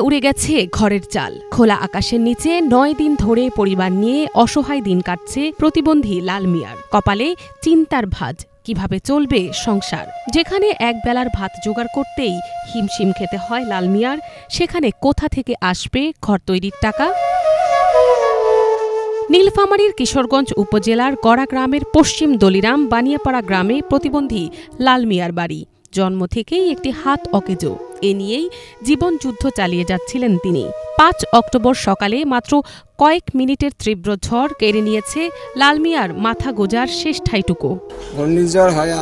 উড়ে গেছে ঘরের চাল। খোলা আকাশের নিচে ৯ দিন ধরে পরিবার নিয়ে অসহায় দিন কাটছে প্রতিবন্ধী লাল মিয়ার। কপালে চিন্তার ভাঁজ, কিভাবে চলবে সংসার। যেখানে এক বেলার ভাত জোগাড় করতেই হিমশিম খেতে হয় লাল মিয়ার, সেখানে কোথা থেকে আসবে ঘর তৈরির টাকা? নীলফামারীর কিশোরগঞ্জ উপজেলার গড়া গ্রামের পশ্চিম দলিরাম বানিয়াপাড়া গ্রামে প্রতিবন্ধী লাল মিয়ার বাড়ি। জন্ম থেকেই একটি হাত অকেজো, এ নিয়েই জীবনযুদ্ধ চালিয়ে যাচ্ছিলেন তিনি। ৫ অক্টোবর সকালে মাত্র কয়েক মিনিটের তীব্র ঝড় কেড়ে নিয়েছে লাল মিয়ার মাথা গোজার শেষ ঠাইটুকু। ঘূর্ণিঝড় হয়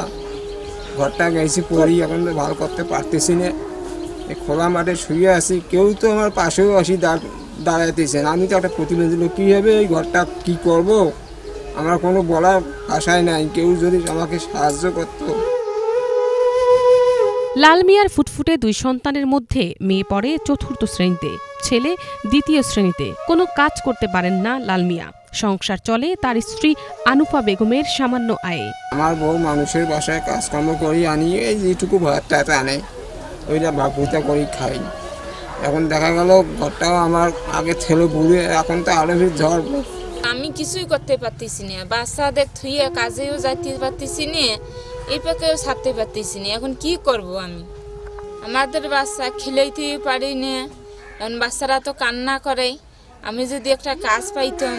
ঘরটা গেছি পড়ি, এখন তো ভালো করতে পারতেছি না। খোলা মাঠে শুয়ে আছি, কেউ তো আমার পাশেও আসি দাঁড়াইতেছেন। আমি তো একটা প্রতিবন্ধী লোক, কীভাবে এই ঘরটা কী করব আমার কোনো বলার আশায় নাই। কেউ যদি আমাকে সাহায্য করত। লাল মিয়ার ফুটফুটে 2 সন্তানের মধ্যে মেয়ে পড়ে 4র্থ শ্রেণীতে, ছেলে 2য় শ্রেণীতে। কোনো কাজ করতে পারেন না লাল মিয়া। সংসার চলে তার স্ত্রী আনুফা বেগমের সামান্য আয়ে। আমার বউ মানুষের বাসায় কাজকর্ম করি, আনি এই যেটুকু ভাতটা আনে ওইটা ভাবুতা করি খাই। এখন দেখা গেল ঘরটাও আমার আগে ছেলে বুড়ে, এখন তো আরো ঝড়। আমি কিছুই করতে পারতেছি না, বাচ্চাদের থুয়ে কাজেও যাইতে পারতেছি না, এই পাকেও ছাড়তে পারতেছি না। এখন কি করব আমি? আমাদের বাচ্চা খেলাইতে পারি না, এখন বাচ্চারা তো কান্না করে। আমি যদি একটা কাজ পাইতাম,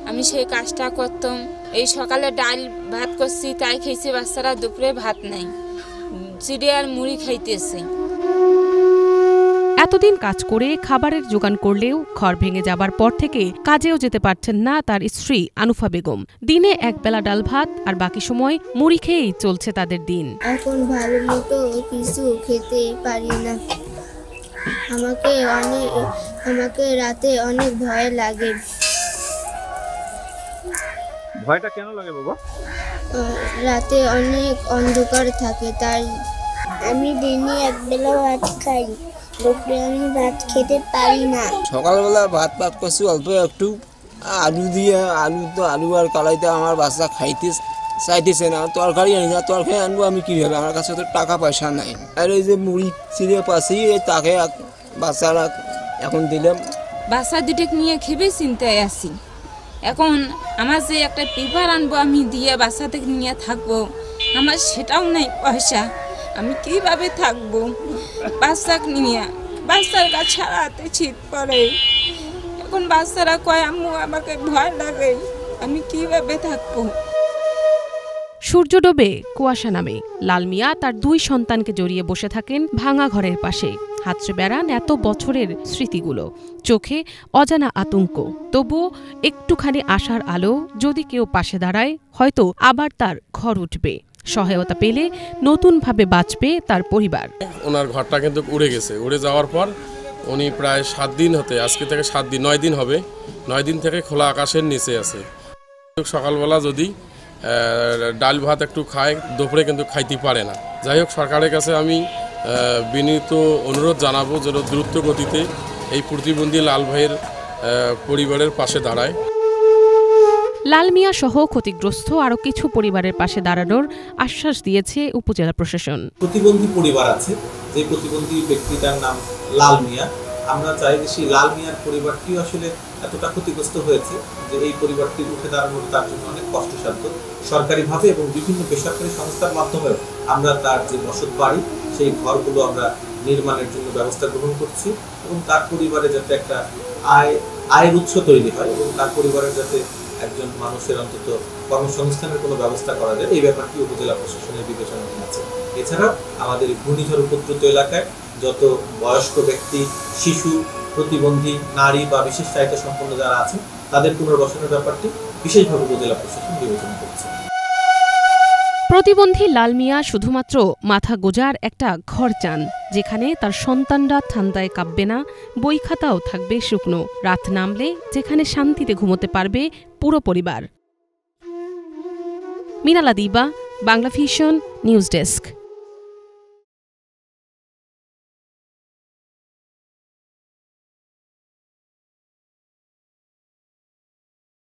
আমি সেই কাজটা করতাম। এই সকালে ডাল ভাত করছি, তাই খেয়েছে বাচ্চারা, দুপুরে ভাত নাই, চিড়ে আর মুড়ি খাইতেছে। এতদিন কাজ করে খাবারের জোগান করলেও ঘর ভেঙে যাবার পর থেকে কাজেও যেতে পারছেন না তার স্ত্রী আনুফা বেগম। দিনে একবেলা ডাল ভাত আর বাকি সময় মুড়ি খেয়েই চলছে তাদের দিন। এখন ভালো মতো কিছু খেতে পারি না। আমাকে রাতে অনেক ভয় লাগে। ভয়টা কেন লাগে বাবা? রাতে অনেক অন্ধকার থাকে, তাই আমি দিনে একবেলা ভাত খাই, দুপুরে আমি ভাত খেতে পারি না। সকালবেলা ভাত করছি অল্প একটু, আলু দিয়ে আলু আর কলাইতে আমার বাচ্চা খাইতে চাইতেছে না। তরকারি আনি না, তরকারি আনবো আমি কীভাবে? আমার কাছে তো টাকা পয়সা নাই। আর এই যে মুড়ি চিড়ে পাচ্ছি, তাকে বাচ্চারা এখন দিলাম। বাচ্চা দুটোকে নিয়ে খেবে চিন্তায় আছি। এখন আমার যে একটা পেপার আনবো আমি দিয়ে বাচ্চাদের নিয়ে থাকবো, আমার সেটাও নাই পয়সা। আমি কিভাবে থাকবো বাচ্চাকে নিয়ে? বাচ্চার কাছে হাতে শীত পড়ে, এখন বাচ্চারা কয় আম্মু আমাকে ভয় লাগে, আমি কিভাবে থাকবো? সূর্য ডোবে, কুয়াশা নামে। লাল মিয়া তার 2 সন্তানকে জড়িয়ে বসে থাকেন ভাঙা ঘরের পাশে। হাতড়ে বেড়ান এত বছরের স্মৃতিগুলো, চোখে অজানা আতঙ্ক। তবুও একটুখানি আশার আলো, যদি কেউ পাশে দাঁড়ায় হয়তো আবার তার ঘর উঠবে। সহায়তা পেলে নতুনভাবে বাঁচবে তার পরিবার। ওনার ঘরটা কিন্তু উড়ে গেছে। উড়ে যাওয়ার পর উনি প্রায় 7 দিন হতে, আজকে থেকে 7 দিন 9 দিন হবে, 9 দিন থেকে খোলা আকাশের নিচে আছে। সকালবেলা যদি ডাল ভাত একটু খায়, দুপুরে কিন্তু খাইতে পারে না। যাই হোক, সরকারের কাছে আমি বিনীত অনুরোধ জানাবো যেন দ্রুত গতিতে এই প্রতিবন্ধী লাল ভাইয়ের পরিবারের পাশে দাঁড়ায়। লাল মিয়া সহ ক্ষতিগ্রস্ত আরও কিছু পরিবারের পাশে দাঁড়ানোর আশ্বাস দিয়েছে উপজেলা প্রশাসন। প্রতিবন্ধী পরিবার আছে, যে প্রতিবন্ধী ব্যক্তিটার নাম লাল মিয়া। আমরা চাই যে সেই লাল মিয়ার পরিবারটিও আসলে এতটা ক্ষতিগ্রস্ত হয়েছে যে এই পরিবারটি উঠে দাঁড়ানো তার জন্য অনেক কষ্টসাধ্য। সরকারিভাবে এবং বিভিন্ন বেসরকারি সংস্থার মাধ্যমে আমরা তার যে বসত বাড়ি, সেই ঘরগুলো আমরা নির্মাণের জন্য ব্যবস্থা গ্রহণ করছি এবং তার পরিবারে যাতে একটা আয়ের উৎস তৈরি হয় এবং তার পরিবারের যাতে একজন মানুষের অন্তত কর্মসংস্থানের কোনো ব্যবস্থা করা যায়, এই ব্যাপারটি উপজেলা প্রশাসনের বিবেচনাধীন আছে। এছাড়াও আমাদের ঘূর্ণিঝড় উপদ্রুত এলাকায় যত বয়স্ক ব্যক্তি, শিশু, প্রতিবন্ধী, নারী বা বিশেষ চাহিদা সম্পন্ন যারা আছে, তাদের পুনর্বাসনের ব্যাপারটি বিশেষভাবে উপজেলা প্রশাসন বিবেচনা করছে। প্রতিবন্ধী লাল মিয়া শুধুমাত্র মাথা গোজার একটা ঘর চান, যেখানে তার সন্তানরা ঠান্ডায় কাঁপবে না, বই খাতাও থাকবে শুকনো। রাত নামলে যেখানে শান্তিতে ঘুমোতে পারবে পুরো পরিবার। মিনালা দিবা, বাংলা ভিশন নিউজ ডেস্ক।